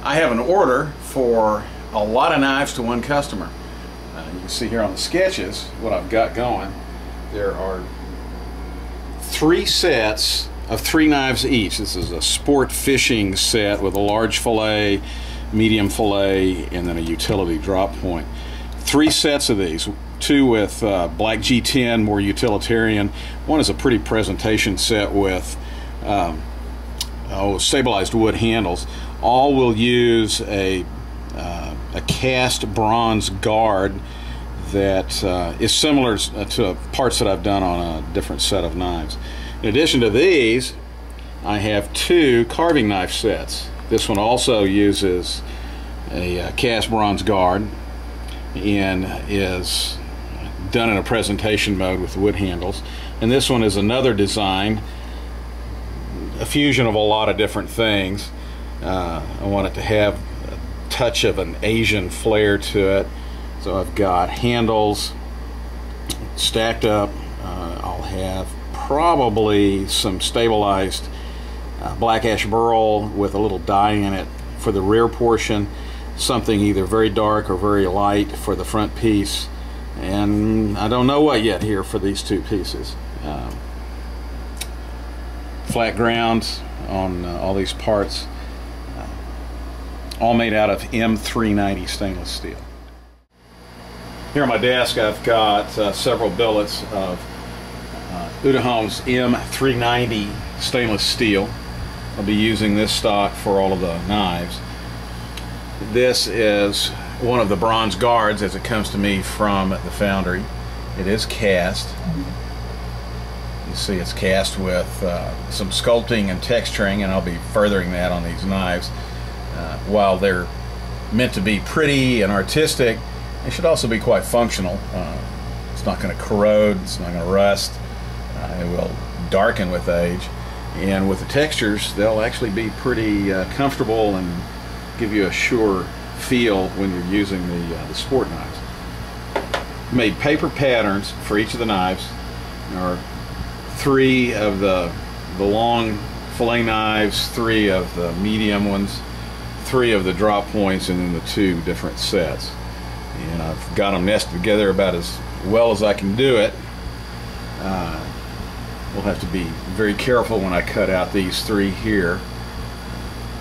I have an order for a lot of knives to one customer. You can see here on the sketches what I've got going. There are 3 sets of 3 knives each. This is a sport fishing set with a large fillet, medium fillet, and then a utility drop point. 3 sets of these. 2 with black G10, more utilitarian. One is a pretty presentation set with stabilized wood handles. All will use a cast bronze guard that is similar to parts that I've done on a different set of knives. In addition to these, I have 2 carving knife sets. This one also uses a cast bronze guard and is done in a presentation mode with wood handles. And this one is another design, a fusion of a lot of different things. I want it to have a touch of an Asian flair to it. So I've got handles stacked up. I'll have probably some stabilized black ash burl with a little dye in it for the rear portion, something either very dark or very light for the front piece, and I don't know what yet here for these 2 pieces. Flat grounds on all these parts, all made out of M390 stainless steel. Here on my desk I've got several billets of Udahome's M390 stainless steel. I'll be using this stock for all of the knives. This is one of the bronze guards as it comes to me from the foundry. It is cast. You see it's cast with some sculpting and texturing, and I'll be furthering that on these knives. While they're meant to be pretty and artistic, they should also be quite functional. It's not going to corrode, it's not going to rust, it will darken with age, and with the textures they'll actually be pretty comfortable and give you a sure feel when you're using the sport knives. Made paper patterns for each of the knives. There are 3 of the long fillet knives, 3 of the medium ones, 3 of the drop points, and then the 2 different sets. And I've got them nested together about as well as I can do it. We'll have to be very careful when I cut out these 3 here,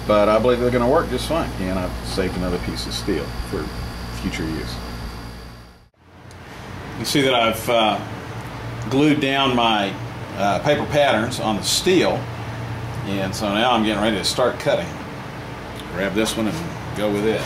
but I believe they're going to work just fine, and I've saved another piece of steel for future use. You see that I've glued down my paper patterns on the steel, and so now I'm getting ready to start cutting. Grab this one and go with it.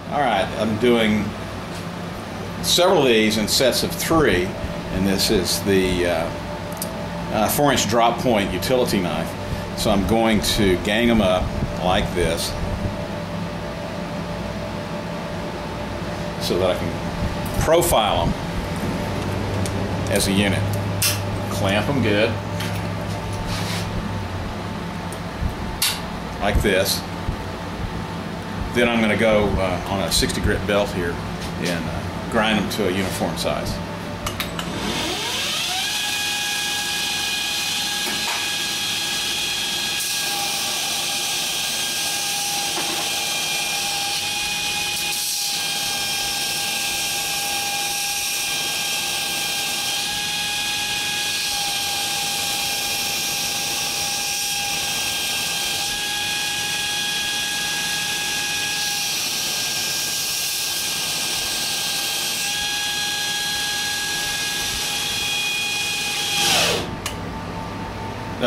Alright, I'm doing several of these in sets of 3, and this is the 4-inch drop point utility knife. So I'm going to gang them up like this so that I can profile them as a unit. Clamp them good, like this. Then I'm going to go on a 60 grit belt here and grind them to a uniform size.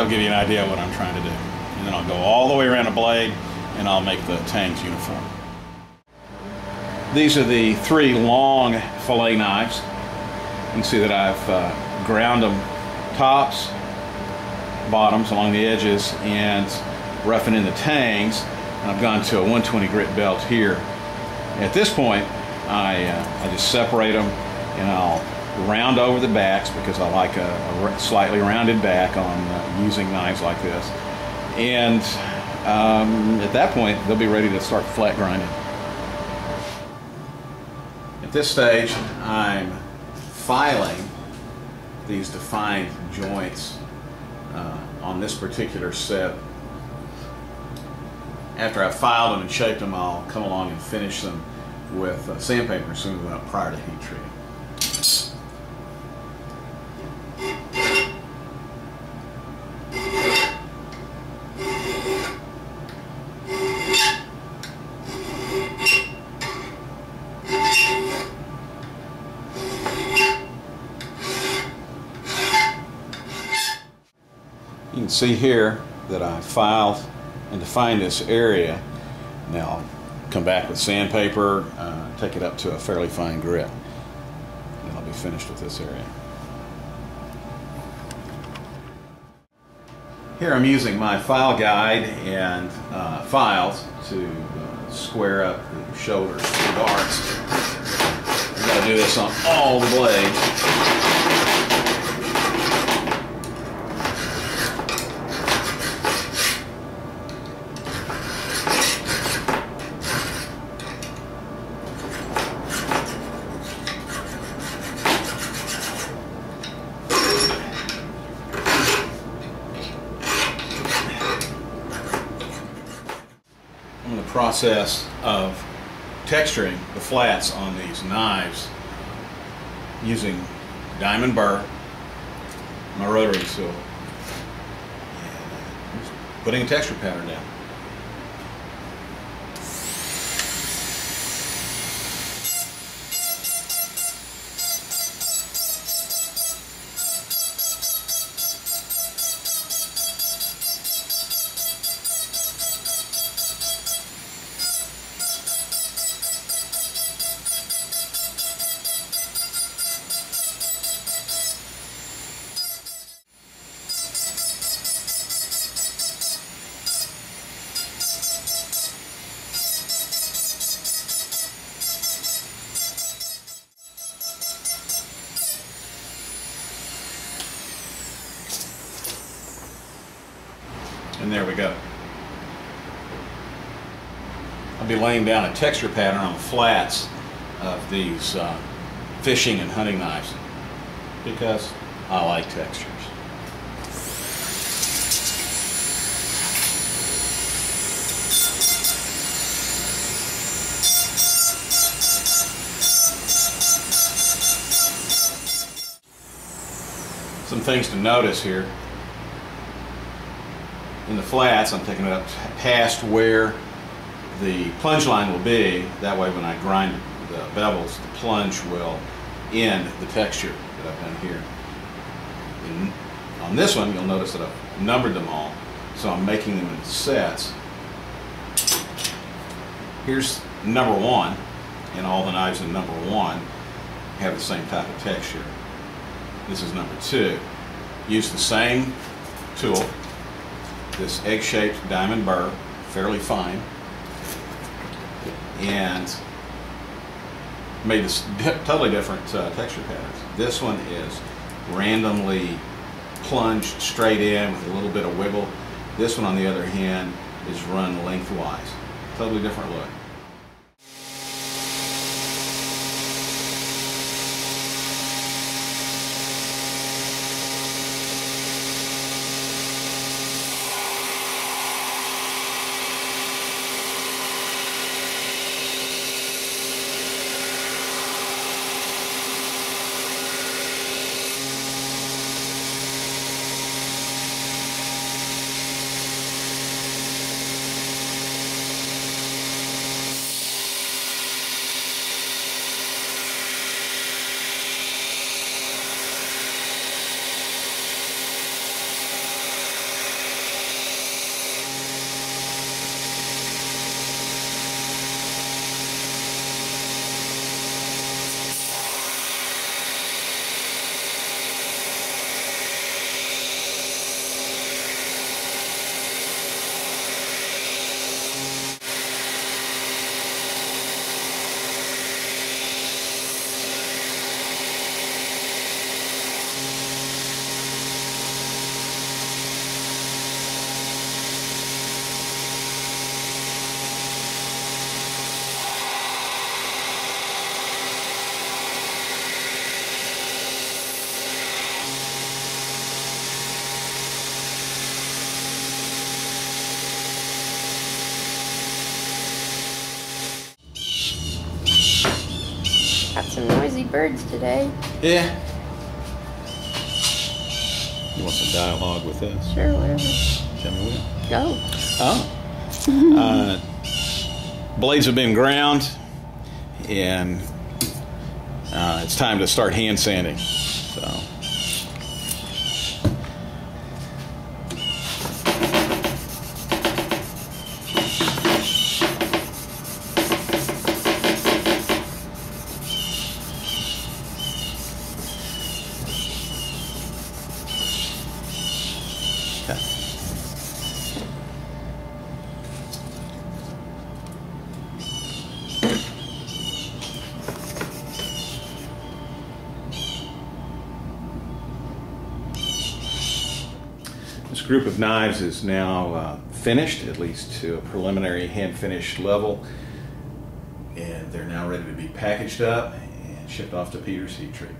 That'll give you an idea of what I'm trying to do. And then I'll go all the way around the blade and I'll make the tangs uniform. These are the 3 long fillet knives. You can see that I've ground them tops, bottoms along the edges, and roughing in the tangs. And I've gone to a 120 grit belt here. At this point, I just separate them and I'll round over the backs because I like a slightly rounded back on using knives like this. And at that point, they'll be ready to start flat grinding. At this stage, I'm filing these defined joints on this particular set. After I've filed them and shaped them, I'll come along and finish them with sandpaper as soon as I'm prior to heat treating. You can see here that I filed and defined this area. Now I'll come back with sandpaper, take it up to a fairly fine grit, and I'll be finished with this area. Here I'm using my file guide and files to square up the shoulders and darts. I've got to do this on all the blades. I'm in the process of texturing the flats on these knives using diamond burr, my rotary tool, and just putting a texture pattern down. And there we go. I'll be laying down a texture pattern on the flats of these fishing and hunting knives because I like textures. Some things to notice here. In the flats, I'm taking it up past where the plunge line will be. That way when I grind the bevels, the plunge will end the texture that I've done here. On this one, you'll notice that I've numbered them all, so I'm making them in sets. Here's number 1, and all the knives in number 1 have the same type of texture. This is number 2. Use the same tool, this egg-shaped diamond burr, fairly fine, and made this totally different texture patterns. This one is randomly plunged straight in with a little bit of wiggle. This one, on the other hand, is run lengthwise. Totally different look. Got some noisy birds today. Yeah. You want some dialogue with this? Sure, whatever. Tell me what. Go. Oh. Blades have been ground, and it's time to start hand sanding. So. This group of knives is now finished, at least to a preliminary hand finish level, and they're now ready to be packaged up and shipped off to Peter's Heat Treat.